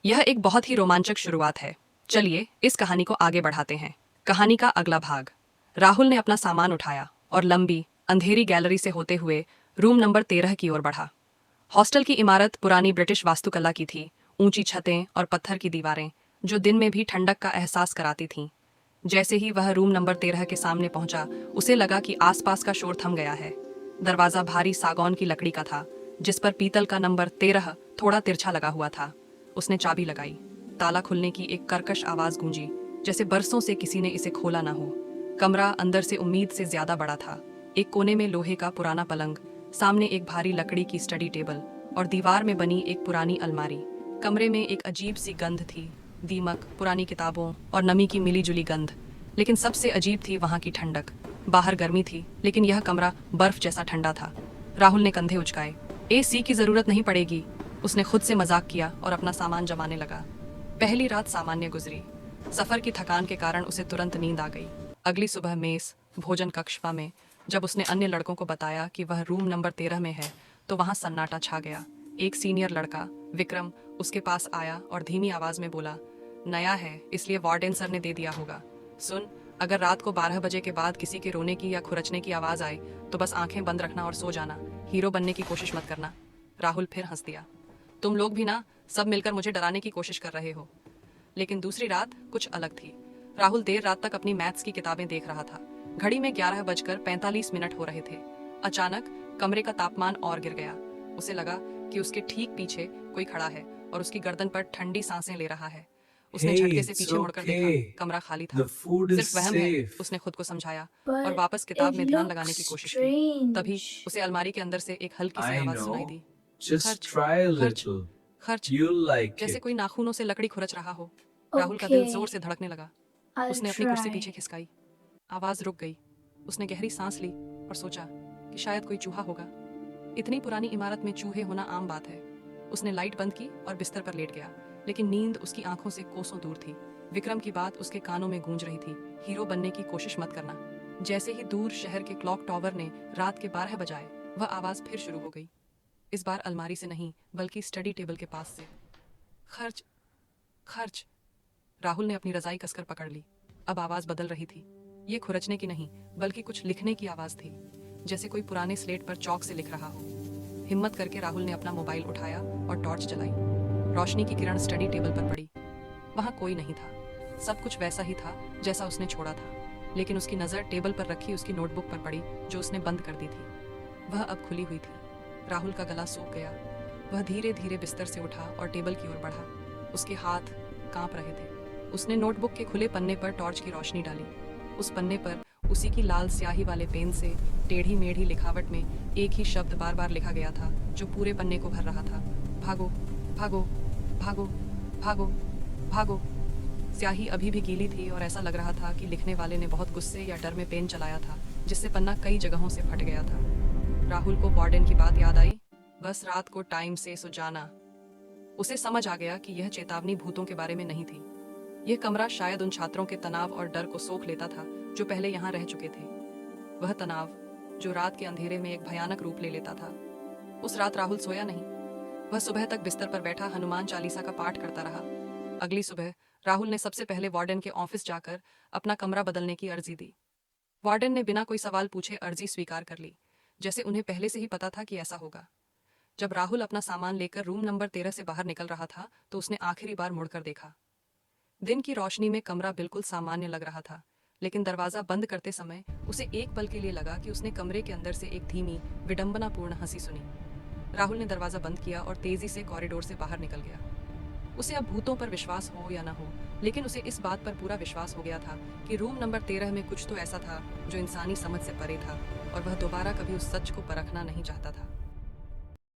यह एक बहुत ही रोमांचक शुरुआत है। चलिए इस कहानी को आगे बढ़ाते हैं। कहानी का अगला भाग। राहुल ने अपना सामान उठाया और लंबी अंधेरी गैलरी से होते हुए रूम नंबर 13 की ओर बढ़ा। हॉस्टल की इमारत पुरानी ब्रिटिश वास्तुकला की थी। ऊंची छतें और पत्थर की दीवारें जो दिन में भी ठंडक का एहसास कराती थीं। जैसे ही वह रूम नंबर 13 के सामने पहुंचा, उसे लगा कि आसपास का शोर थम गया है। दरवाजा भारी सागौन की लकड़ी का था, जिस पर पीतल का नंबर 13 थोड़ा तिरछा लगा हुआ था। उसने चाबी लगाई। ताला खुलने की एक कर्कश आवाज गूंजी, जैसे बरसों से किसी ने इसे खोला ना हो। कमरा अंदर से उम्मीद से ज्यादा बड़ा था। एक कोने में लोहे का पुराना पलंग, सामने एक भारी लकड़ी की स्टडी टेबल और दीवार में बनी एक पुरानी अलमारी। कमरे में एक अजीब सी गंध थी, दीमक, पुरानी किताबों और नमी की मिलीजुली गंध। लेकिन सबसे अजीब थी वहां की ठंडक। बाहर गर्मी थी, लेकिन यह कमरा बर्फ जैसा ठंडा था। राहुल ने कंधे उचकाए। एसी की जरूरत नहीं पड़ेगी, उसने खुद से मजाक किया और अपना सामान जमाने लगा। पहली रात सामान्य गुजरी। सफर की थकान के कारण उसे तुरंत नींद आ गई। अगली सुबह मेस भोजन कक्षवा में जब उसने अन्य लड़कों को बताया कि वह रूम नंबर 13 में है, तो वहां सन्नाटा छा गया। एक सीनियर लड़का विक्रम उसके पास आया और धीमी आवाज में बोला, नया है इसलिए वार्डन सर ने दे दिया होगा। सुन, अगर रात को 12 बजे के बाद किसी के रोने की या खुरचने की आवाज आए तो बस आंखें बंद रखना और सो जाना। हीरो बनने की कोशिश मत करना। राहुल फिर हंस दिया। तुम लोग भी ना, सब मिलकर मुझे डराने की कोशिश कर रहे हो। लेकिन दूसरी रात कुछ अलग थी। राहुल देर रात तक अपनी मैथ्स की किताबें देख रहा था। घड़ी में 11:45 हो रहे थे। अचानक कमरे का तापमान और गिर गया। उसे लगा कि उसके ठीक पीछे कोई खड़ा है और उसकी गर्दन पर ठंडी सांसें ले रहा है। उसने Hey, झटके से it's पीछे मुड़कर देखा। okay. कमरा खाली था। The food is सिर्फ वहम है, safe. उसने खुद को समझाया और But वापस किताब it में ध्यान looks लगाने की कोशिश की। तभी strange. उसे अलमारी के अंदर से एक हल्की सी I आवाज सुनाई know. दी। Just खर्च, try a खर्च, little. खर्च। You'll like जैसे it. कोई नाखूनों से लकड़ी खुरच रहा हो। राहुल का दिल Okay, जोर से धड़कने लगा। I'll उसने अपनी कुर्सी पीछे try. खिसकाई। आवाज रुक गई। उसने गहरी सांस ली और सोचा कि शायद कोई चूहा होगा। इतनी पुरानी इमारत में चूहे होना आम बात है। उसने लाइट बंद की और बिस्तर पर लेट गया, लेकिन नींद उसकी आंखों से कोसों दूर थी। विक्रम की बात उसके कानों में गूंज रही थी, हीरो बनने की कोशिश मत करना। जैसे ही दूर शहर के क्लॉक टावर ने रात के 12 बजाए, वह आवाज फिर शुरू हो गई। इस बार अलमारी से नहीं, बल्कि स्टडी टेबल के पास से। खर्च, खर्च। राहुल ने अपनी रजाई कसकर पकड़ ली। अब आवाज बदल रही थी। ये खुरचने की नहीं, बल्कि कुछ लिखने की आवाज थी, जैसे कोई पुराने स्लेट पर चौक से लिख रहा हो। हिम्मत करके राहुल ने अपना मोबाइल उठाया और टॉर्च जलाई। रोशनी की किरण स्टडी टेबल पर पड़ी। वहां कोई नहीं था। सब कुछ वैसा ही था जैसा उसने छोड़ा था, लेकिन उसकी नजर टेबल पर रखी उसकी नोटबुक पर पड़ी, जो उसने बंद कर दी थी। वह अब खुली हुई थी। राहुल का गला सूख गया। वह धीरे धीरे बिस्तर से उठा और टेबल की ओर बढ़ा। उसके हाथ कांप रहे थे। उसने नोटबुक के खुले पन्ने पर टॉर्च की रोशनी डाली। उस पन्ने पर उसी की लाल स्याही वाले पेन से टेढ़ी मेढ़ी लिखावट में एक ही शब्द बार बार लिखा गया था, जो पूरे पन्ने को भर रहा था। भागो, भागो, भागो, भागो, भागो। स्याही अभी भी गीली थी और ऐसा लग रहा था कि लिखने वाले ने बहुत गुस्से या डर में पेन चलाया था, जिससे पन्ना कई जगहों से फट गया था। राहुल को वार्डन की बात याद आई, बस रात को टाइम से सो जाना। उसे समझ आ गया कि यह चेतावनी भूतों के बारे में नहीं थी। यह कमरा शायद उन छात्रों के तनाव और डर को सोख लेता था, जो पहले यहाँ रह चुके थे। वह तनाव जो रात के अंधेरे में एक भयानक रूप ले लेता था। उस रात राहुल सोया नहीं। वह सुबह तक बिस्तर पर बैठा हनुमान चालीसा का पाठ करता रहा। अगली सुबह राहुल ने सबसे पहले वार्डन के ऑफिस जाकर अपना कमरा बदलने की अर्जी दी। वार्डन ने बिना कोई सवाल पूछे अर्जी स्वीकार कर ली, जैसे उन्हें पहले से ही पता था कि ऐसा होगा। जब राहुल अपना सामान लेकर रूम नंबर 13 से बाहर निकल रहा था, तो उसने आखिरी बार मुड़कर देखा। दिन की रोशनी में कमरा बिल्कुल सामान्य लग रहा था, लेकिन दरवाजा बंद करते समय उसे एक पल के लिए लगा कि उसने कमरे के अंदर से एक धीमी, विडंबनापूर्ण हंसी सुनी। राहुल ने दरवाजा बंद किया और तेजी से कॉरिडोर से बाहर निकल गया। उसे अब भूतों पर विश्वास हो या न हो, लेकिन उसे इस बात पर पूरा विश्वास हो गया था कि रूम नंबर 13 में कुछ तो ऐसा था जो इंसानी समझ से परे था, और वह दोबारा कभी उस सच को परखना नहीं चाहता था।